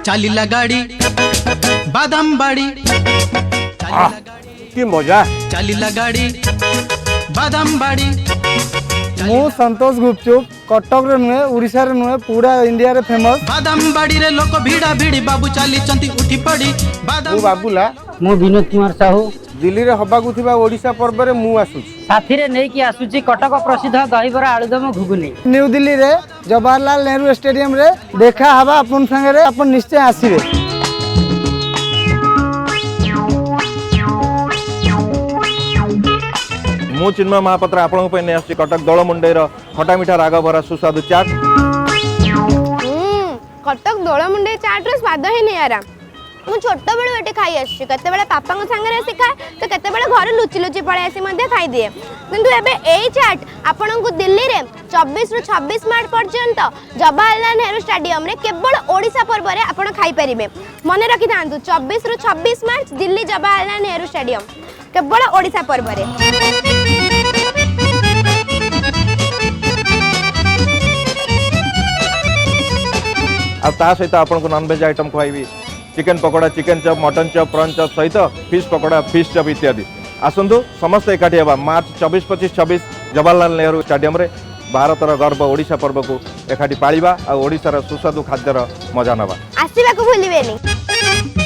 चालीला गाड़ी बादाम बाड़ी की मजा चालीला गाड़ी बादाम बाड़ी मु संतोष गुपचुप कटक रे नुहे ओडिशा रे नुहे पूरा इंडिया रे फेमस बादाम बाड़ी रे लोक भिड़ा भिड़ी बाबू चाली चंती उठी पड़ी बादाम मु बाबूला मु विनोद कुमार साहू दिल्ली रे हबाकू थिबा ओडिशा पर्व रे मु आसुची साथी रे नै कि आसुची कटक प्रसिद्ध दहीबरा आलुदम घुगुनी न्यू दिल्ली रे जवाहरलाल नेहरू स्टेडियम रे देखा हवा अपन संगे रे अपन निश्चय आसीबे। मु चिन्मय महापात्र आपण पे ने आसी कटक दोलमुंडे रो खटा मिठा राग भरा सुस्वादु चाट कटक दोलमुंडे चाट रो स्वाद ही नियारा मु छोट बेले एटे खाई आसी केते बेले पापा को संगे रे सिखा तो केते बेले घर लुचि लुचि पळे आसी मध्ये खाई दिए किंतु एबे एई चाट आपन को दिल्ली रे 24 रु 26 मार्च पर्यंत जवाहरलाल नेहरू स्टेडियम रे केवल ओडिशा पर्व रे आपन खाई परिबे मने रखि थांतु 24 रु 26 मार्च दिल्ली जवाहरलाल नेहरू स्टेडियम केवल ओडिशा पर्व रे। आ ता सहित आपण को नॉन वेज आइटम खुआइबी chicken pakora chicken chop mutton chop prawn chop सहित फिश पकोड़ा फिश चप इत्यादि आसंतु समस्त एकाठी हेबा मार्च 24 25 26 जवाहरलाल नेहरू स्टेडियम रे भारतर गर्व ओडिशा पर्व को एकाठी पालिबा आ ओडिशा रा सुस्वादु खाद्यर मजा नबा आसीबा को भूलिबेनी।